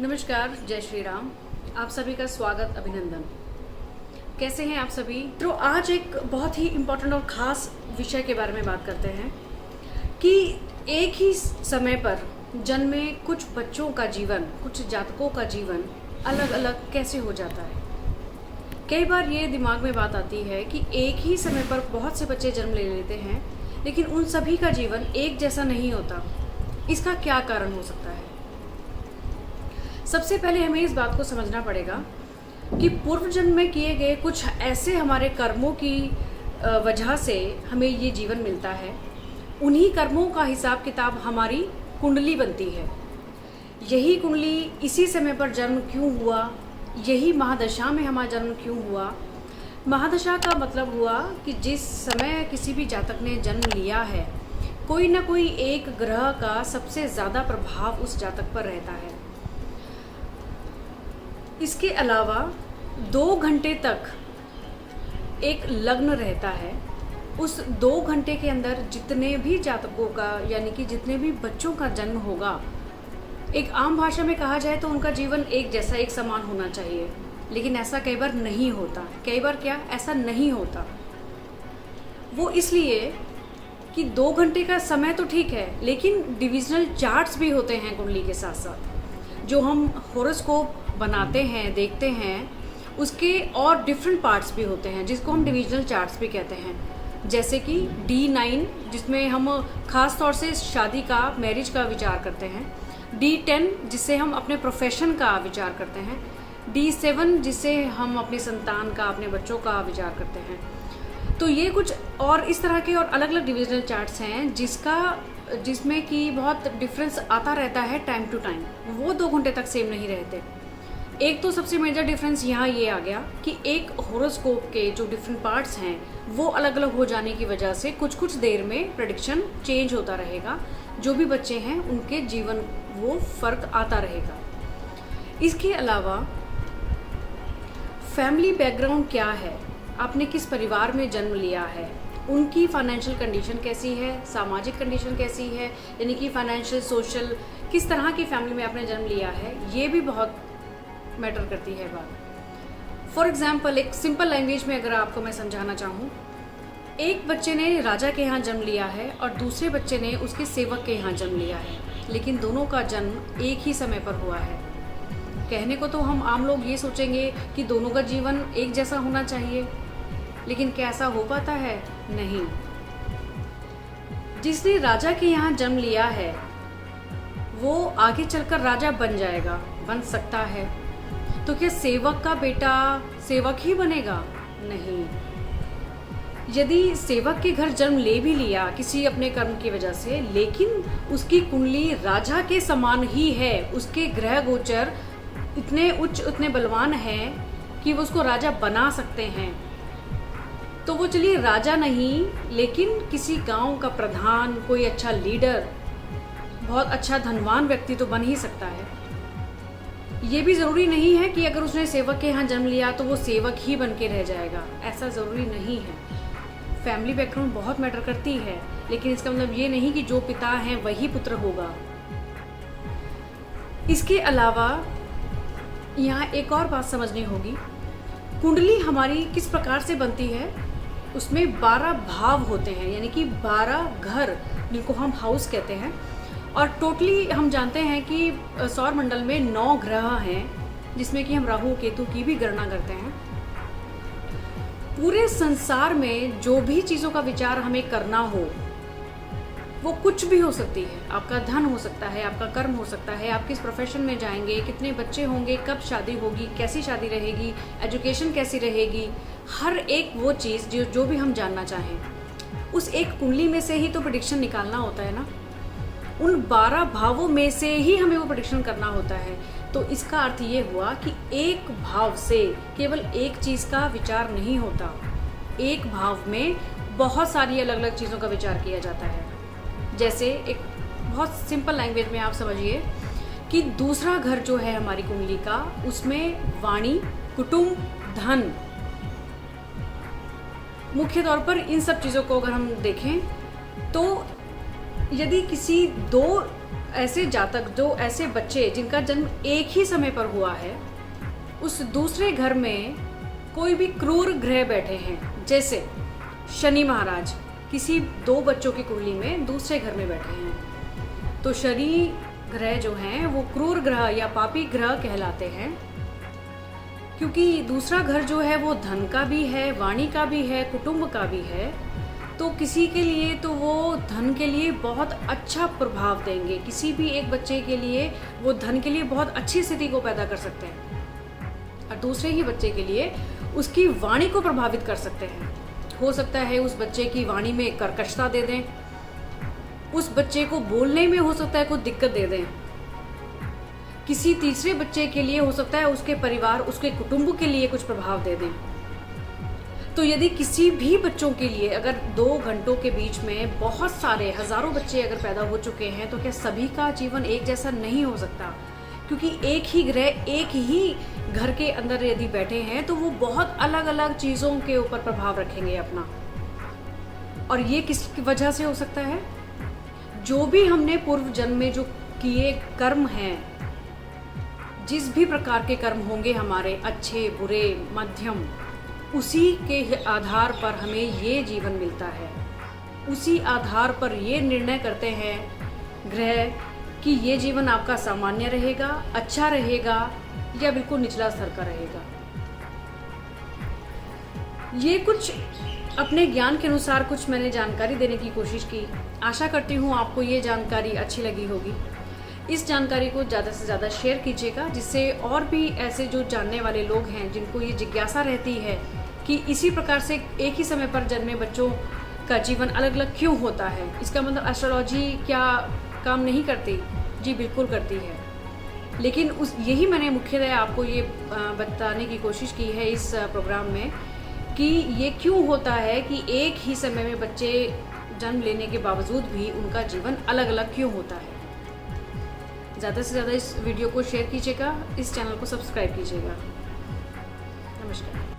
नमस्कार, जय श्री राम। आप सभी का स्वागत, अभिनंदन। कैसे हैं आप सभी? तो आज एक बहुत ही इम्पोर्टेंट और ख़ास विषय के बारे में बात करते हैं कि एक ही समय पर जन्मे कुछ बच्चों का जीवन, कुछ जातकों का जीवन अलग अलग कैसे हो जाता है। कई बार ये दिमाग में बात आती है कि एक ही समय पर बहुत से बच्चे जन्म ले लेते हैं, लेकिन उन सभी का जीवन एक जैसा नहीं होता। इसका क्या कारण हो सकता है? सबसे पहले हमें इस बात को समझना पड़ेगा कि पूर्व जन्म में किए गए कुछ ऐसे हमारे कर्मों की वजह से हमें ये जीवन मिलता है। उन्हीं कर्मों का हिसाब किताब हमारी कुंडली बनती है। यही कुंडली इसी समय पर जन्म क्यों हुआ, यही महादशा में हमारा जन्म क्यों हुआ। महादशा का मतलब हुआ कि जिस समय किसी भी जातक ने जन्म लिया है, कोई ना कोई एक ग्रह का सबसे ज़्यादा प्रभाव उस जातक पर रहता है। इसके अलावा 2 घंटे तक एक लग्न रहता है। उस 2 घंटे के अंदर जितने भी जातकों का, यानी कि जितने भी बच्चों का जन्म होगा, एक आम भाषा में कहा जाए तो उनका जीवन एक जैसा, एक समान होना चाहिए। लेकिन ऐसा कई बार नहीं होता। कई बार क्या, ऐसा नहीं होता। वो इसलिए कि 2 घंटे का समय तो ठीक है, लेकिन डिविजनल चार्ट्स भी होते हैं कुंडली के साथ साथ। जो हम हॉरोस्कोप बनाते हैं, देखते हैं, उसके और डिफरेंट पार्ट्स भी होते हैं जिसको हम डिविजनल चार्ट्स भी कहते हैं। जैसे कि D9 जिसमें हम खास तौर से शादी का, मैरिज का विचार करते हैं। D10 जिससे हम अपने प्रोफेशन का विचार करते हैं। D7 जिससे हम अपने संतान का, अपने बच्चों का विचार करते हैं। तो ये कुछ और इस तरह के और अलग अलग डिविजनल चार्ट्स हैं जिसमें कि बहुत डिफरेंस आता रहता है टाइम टू टाइम। वो 2 घंटे तक सेम नहीं रहते। एक तो सबसे मेजर डिफरेंस यहाँ ये आ गया कि एक हॉरोस्कोप के जो डिफरेंट पार्ट्स हैं वो अलग अलग हो जाने की वजह से कुछ कुछ देर में प्रेडिक्शन चेंज होता रहेगा। जो भी बच्चे हैं उनके जीवन वो फर्क आता रहेगा। इसके अलावा फैमिली बैकग्राउंड क्या है, आपने किस परिवार में जन्म लिया है, उनकी फाइनेंशियल कंडीशन कैसी है, सामाजिक कंडीशन कैसी है, यानी कि फाइनेंशियल, सोशल, किस तरह की फैमिली में आपने जन्म लिया है, ये भी बहुत मैटर करती है बात। फॉर एग्जाम्पल, एक सिंपल लैंग्वेज में अगर आपको मैं समझाना चाहूँ, एक बच्चे ने राजा के यहाँ जन्म लिया है और दूसरे बच्चे ने उसके सेवक के यहाँ जन्म लिया है, लेकिन दोनों का जन्म एक ही समय पर हुआ है। कहने को तो हम आम लोग ये सोचेंगे कि दोनों का जीवन एक जैसा होना चाहिए, लेकिन क्या ऐसा हो पाता है? नहीं। जिसने राजा के यहाँ जन्म लिया है वो आगे चलकर राजा बन जाएगा, बन सकता है। तो क्या सेवक का बेटा सेवक ही बनेगा? नहीं। यदि सेवक के घर जन्म ले भी लिया किसी अपने कर्म की वजह से, लेकिन उसकी कुंडली राजा के समान ही है, उसके ग्रह गोचर इतने उच्च, इतने बलवान हैं कि वो उसको राजा बना सकते हैं, तो वो चलिए राजा नहीं, लेकिन किसी गांव का प्रधान, कोई अच्छा लीडर, बहुत अच्छा धनवान व्यक्ति तो बन ही सकता है। ये भी ज़रूरी नहीं है कि अगर उसने सेवक के यहाँ जन्म लिया तो वो सेवक ही बन के रह जाएगा, ऐसा ज़रूरी नहीं है। फैमिली बैकग्राउंड बहुत मैटर करती है, लेकिन इसका मतलब ये नहीं कि जो पिता हैं वही पुत्र होगा। इसके अलावा यहाँ एक और बात समझनी होगी, कुंडली हमारी किस प्रकार से बनती है। उसमें 12 भाव होते हैं, यानी कि 12 घर, जिनको हम हाउस कहते हैं। और टोटली हम जानते हैं कि सौर मंडल में 9 ग्रह हैं, जिसमें कि हम राहु केतु की भी गणना करते हैं। पूरे संसार में जो भी चीज़ों का विचार हमें करना हो, वो कुछ भी हो सकती है। आपका धन हो सकता है, आपका कर्म हो सकता है, आप किस प्रोफेशन में जाएंगे, कितने बच्चे होंगे, कब शादी होगी, कैसी शादी रहेगी, एजुकेशन कैसी रहेगी, हर एक वो चीज़ जो भी हम जानना चाहें, उस एक कुंडली में से ही तो प्रेडिक्शन निकालना होता है ना। उन 12 भावों में से ही हमें वो प्रेडिक्शन करना होता है। तो इसका अर्थ ये हुआ कि एक भाव से केवल एक चीज़ का विचार नहीं होता, एक भाव में बहुत सारी अलग अलग चीज़ों का विचार किया जाता है। जैसे एक बहुत सिंपल लैंग्वेज में आप समझिए कि दूसरा घर जो है हमारी कुंडली का, उसमें वाणी, कुटुंब, धन, मुख्य तौर पर इन सब चीज़ों को अगर हम देखें तो यदि किसी 2 ऐसे जातक, जो ऐसे बच्चे जिनका जन्म एक ही समय पर हुआ है, उस दूसरे घर में कोई भी क्रूर ग्रह बैठे हैं, जैसे शनि महाराज किसी 2 बच्चों की कुंडली में दूसरे घर में बैठे हैं, तो शनि ग्रह जो हैं वो क्रूर ग्रह या पापी ग्रह कहलाते हैं, क्योंकि दूसरा घर जो है वो धन का भी है, वाणी का भी है, कुटुंब का भी है। तो किसी के लिए तो वो धन के लिए बहुत अच्छा प्रभाव देंगे, किसी भी एक बच्चे के लिए वो धन के लिए बहुत अच्छी स्थिति को पैदा कर सकते हैं, और दूसरे ही बच्चे के लिए उसकी वाणी को प्रभावित कर सकते हैं। हो सकता है उस बच्चे की वाणी में कर्कशता दे दें, उस बच्चे को बोलने में हो सकता है कुछ दिक्कत दे दें। किसी तीसरे बच्चे के लिए हो सकता है उसके परिवार, उसके कुटुंब के लिए कुछ प्रभाव दे दें। तो यदि किसी भी बच्चों के लिए अगर 2 घंटों के बीच में बहुत सारे हजारों बच्चे अगर पैदा हो चुके हैं, तो क्या सभी का जीवन एक जैसा नहीं हो सकता? क्योंकि एक ही ग्रह एक ही घर के अंदर यदि बैठे हैं तो वो बहुत अलग अलग चीज़ों के ऊपर प्रभाव रखेंगे अपना। और ये किसकी वजह से हो सकता है? जो भी हमने पूर्व जन्म में जो किए कर्म हैं, जिस भी प्रकार के कर्म होंगे हमारे, अच्छे बुरे मध्यम, उसी के आधार पर हमें ये जीवन मिलता है। उसी आधार पर ये निर्णय करते हैं ग्रह कि ये जीवन आपका सामान्य रहेगा, अच्छा रहेगा या बिल्कुल निचला स्तर का रहेगा। ये कुछ अपने ज्ञान के अनुसार कुछ मैंने जानकारी देने की कोशिश की। आशा करती हूँ आपको ये जानकारी अच्छी लगी होगी। इस जानकारी को ज़्यादा से ज़्यादा शेयर कीजिएगा, जिससे और भी ऐसे जो जानने वाले लोग हैं, जिनको ये जिज्ञासा रहती है कि इसी प्रकार से एक ही समय पर जन्मे बच्चों का जीवन अलग अलग क्यों होता है, इसका मतलब एस्ट्रोलॉजी क्या काम नहीं करती? जी बिल्कुल करती है। लेकिन यही मैंने मुख्यतः आपको ये बताने की कोशिश की है इस प्रोग्राम में कि ये क्यों होता है कि एक ही समय में बच्चे जन्म लेने के बावजूद भी उनका जीवन अलग अलग क्यों होता है। ज़्यादा से ज़्यादा इस वीडियो को शेयर कीजिएगा, इस चैनल को सब्सक्राइब कीजिएगा। नमस्कार।